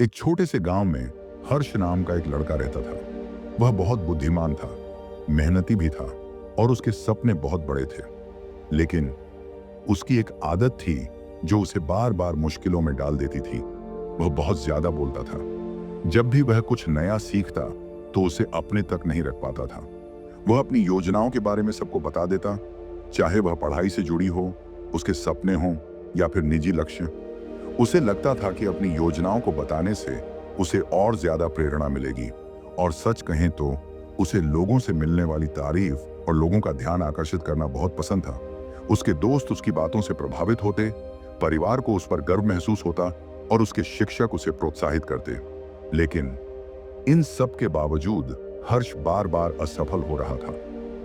एक छोटे से गांव में हर्ष नाम का एक लड़का रहता था। वह बहुत बुद्धिमान था, मेहनती भी था और उसके सपने बहुत बड़े थे। लेकिन उसकी एक आदत थी जो उसे बार बार मुश्किलों में डाल देती थी। वह बहुत ज्यादा बोलता था। जब भी वह कुछ नया सीखता तो उसे अपने तक नहीं रख पाता था। वह अपनी योजनाओं के बारे में सबको बता देता, चाहे वह पढ़ाई से जुड़ी हो, उसके सपने हों या फिर निजी लक्ष्य। उसे लगता था कि अपनी योजनाओं को बताने से उसे और ज्यादा प्रेरणा मिलेगी, और सच कहें तो उसे लोगों से मिलने वाली तारीफ और लोगों का ध्यान आकर्षित करना बहुत पसंद था। उसके दोस्त उसकी बातों से प्रभावित होते, परिवार को उस पर गर्व महसूस होता और उसके शिक्षक उसे प्रोत्साहित करते। लेकिन इन सब के बावजूद हर्ष बार बार असफल हो रहा था।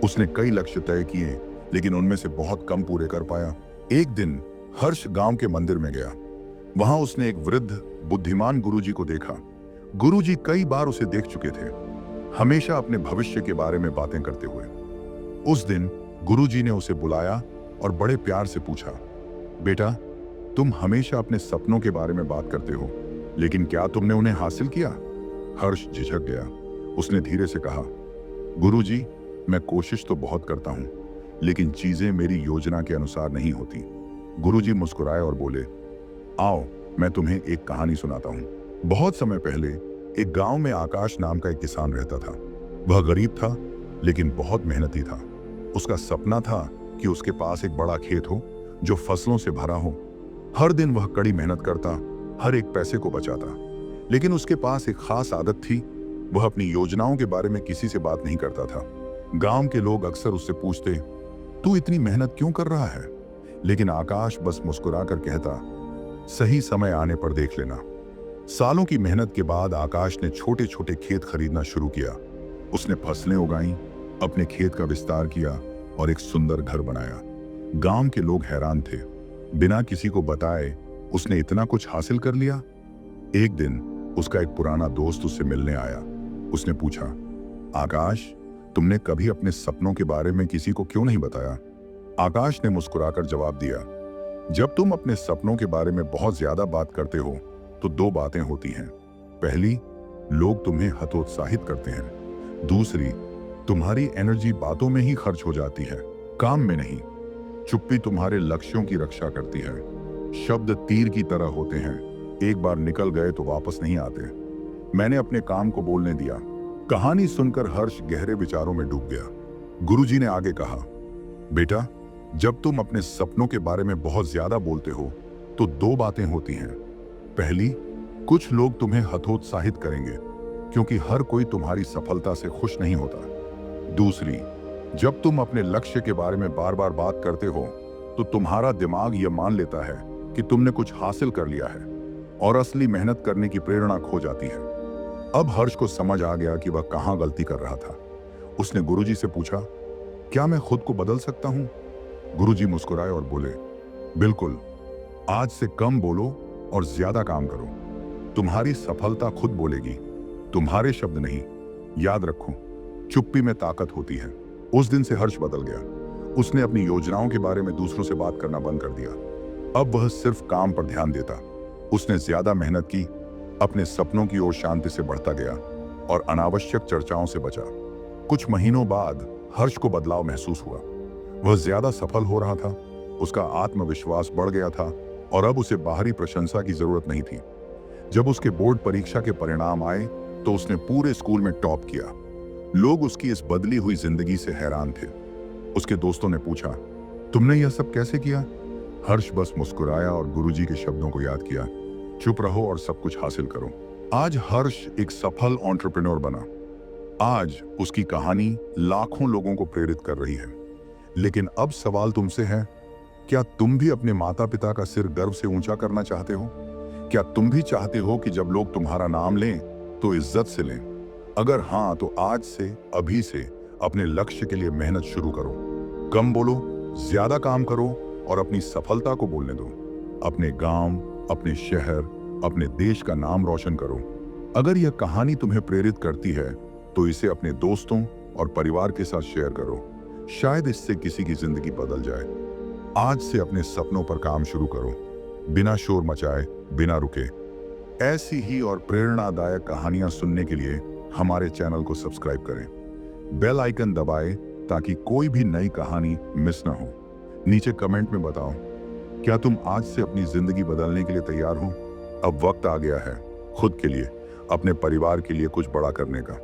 उसने कई लक्ष्य तय किए, लेकिन उनमें से बहुत कम पूरे कर पाया। एक दिन हर्ष गांव के मंदिर में गया। वहां उसने एक वृद्ध बुद्धिमान गुरुजी को देखा। गुरुजी कई बार उसे देख चुके थे, हमेशा अपने भविष्य के बारे में बातें करते हुए। उस दिन गुरुजी ने उसे बुलाया और बड़े प्यार से पूछा, बेटा, तुम हमेशा अपने सपनों के बारे में बात करते हो, लेकिन क्या तुमने उन्हें हासिल किया? हर्ष झिझक गया। उसने धीरे से कहा, गुरुजी, मैं कोशिश तो बहुत करता हूं, लेकिन चीजें मेरी योजना के अनुसार नहीं होती। गुरुजी मुस्कुराए और बोले, आओ, मैं तुम्हें एक कहानी सुनाता हूं। बहुत समय पहले एक गांव में आकाश नाम का एक किसान रहता था। वह गरीब था, लेकिन बहुत मेहनती था। उसका सपना था कि उसके पास एक बड़ा खेत हो जो फसलों से भरा हो। हर दिन वह कड़ी मेहनत करता, हर एक पैसे को बचाता। लेकिन उसके पास एक खास आदत थी, वह अपनी योजनाओं के बारे में किसी से बात नहीं करता था। गांव के लोग अक्सर उससे पूछते, तू इतनी मेहनत क्यों कर रहा है? लेकिन आकाश बस मुस्कुरा कर कहता, सही समय आने पर देख लेना। सालों की मेहनत के बाद आकाश ने छोटे छोटे खेत खरीदना शुरू किया। उसने फसलें उगाई, अपने खेत का विस्तार किया और एक सुंदर घर बनाया। गांव के लोग हैरान थे, बिना किसी को बताए उसने इतना कुछ हासिल कर लिया। एक दिन उसका एक पुराना दोस्त उससे मिलने आया। उसने पूछा, आकाश, तुमने कभी अपने सपनों के बारे में किसी को क्यों नहीं बताया? आकाश ने मुस्कुराकर जवाब दिया, जब तुम अपने सपनों के बारे में बहुत ज्यादा बात करते हो तो दो बातें होती हैं। पहली, लोग तुम्हें हतोत्साहित करते हैं। दूसरी, तुम्हारी एनर्जी बातों में ही खर्च हो जाती है, काम में नहीं। चुप्पी तुम्हारे लक्ष्यों की रक्षा करती है। शब्द तीर की तरह होते हैं, एक बार निकल गए तो वापस नहीं आते। मैंने अपने काम को बोलने दिया। कहानी सुनकर हर्ष गहरे विचारों में डूब गया। गुरुजी ने आगे कहा, बेटा, जब तुम अपने सपनों के बारे में बहुत ज्यादा बोलते हो तो दो बातें होती हैं। पहली, कुछ लोग तुम्हें हतोत्साहित करेंगे, क्योंकि हर कोई तुम्हारी सफलता से खुश नहीं होता। दूसरी, जब तुम अपने लक्ष्य के बारे में बार बार बात करते हो तो तुम्हारा दिमाग यह मान लेता है कि तुमने कुछ हासिल कर लिया है और असली मेहनत करने की प्रेरणा खो जाती है। अब हर्ष को समझ आ गया कि वह कहां गलती कर रहा था। उसने गुरुजी से पूछा, क्या मैं खुद को बदल सकता हूं? गुरुजी मुस्कुराए और बोले, बिल्कुल, आज से कम बोलो और ज्यादा काम करो। तुम्हारी सफलता खुद बोलेगी, तुम्हारे शब्द नहीं। याद रखो, चुप्पी में ताकत होती है। उस दिन से हर्ष बदल गया। उसने अपनी योजनाओं के बारे में दूसरों से बात करना बंद कर दिया। अब वह सिर्फ काम पर ध्यान देता। उसने ज्यादा मेहनत की, अपने सपनों की ओर शांति से बढ़ता गया और अनावश्यक चर्चाओं से बचा। कुछ महीनों बाद हर्ष को बदलाव महसूस हुआ। वह ज्यादा सफल हो रहा था, उसका आत्मविश्वास बढ़ गया था और अब उसे बाहरी प्रशंसा की जरूरत नहीं थी। जब उसके बोर्ड परीक्षा के परिणाम आए तो उसने पूरे स्कूल में टॉप किया। लोग उसकी इस बदली हुई जिंदगी से हैरान थे। उसके दोस्तों ने पूछा, तुमने यह सब कैसे किया? हर्ष बस मुस्कुराया और गुरुजी के शब्दों को याद किया, चुप रहो और सब कुछ हासिल करो। आज हर्ष एक सफल एंटरप्रेन्योर बना। आज उसकी कहानी लाखों लोगों को प्रेरित कर रही है। लेकिन अब सवाल तुमसे है, क्या तुम भी अपने माता पिता का सिर गर्व से ऊंचा करना चाहते हो? क्या तुम भी चाहते हो कि जब लोग तुम्हारा नाम लें तो इज्जत से लें? अगर हाँ, तो आज से, अभी से अपने लक्ष्य के लिए मेहनत शुरू करो। कम बोलो, ज्यादा काम करो और अपनी सफलता को बोलने दो। अपने गांव, अपने शहर, अपने देश का नाम रोशन करो। अगर यह कहानी तुम्हें प्रेरित करती है तो इसे अपने दोस्तों और परिवार के साथ शेयर करो। शायद इससे किसी की जिंदगी बदल जाए। आज से अपने सपनों पर काम शुरू करो, बिना शोर मचाए, बिना रुके। ऐसी ही और प्रेरणादायक कहानियां सुनने के लिए हमारे चैनल को सब्सक्राइब करें। बेल आइकन दबाएं ताकि कोई भी नई कहानी मिस ना हो। नीचे कमेंट में बताओ, क्या तुम आज से अपनी जिंदगी बदलने के लिए तैयार हो? अब वक्त आ गया है खुद के लिए, अपने परिवार के लिए कुछ बड़ा करने का।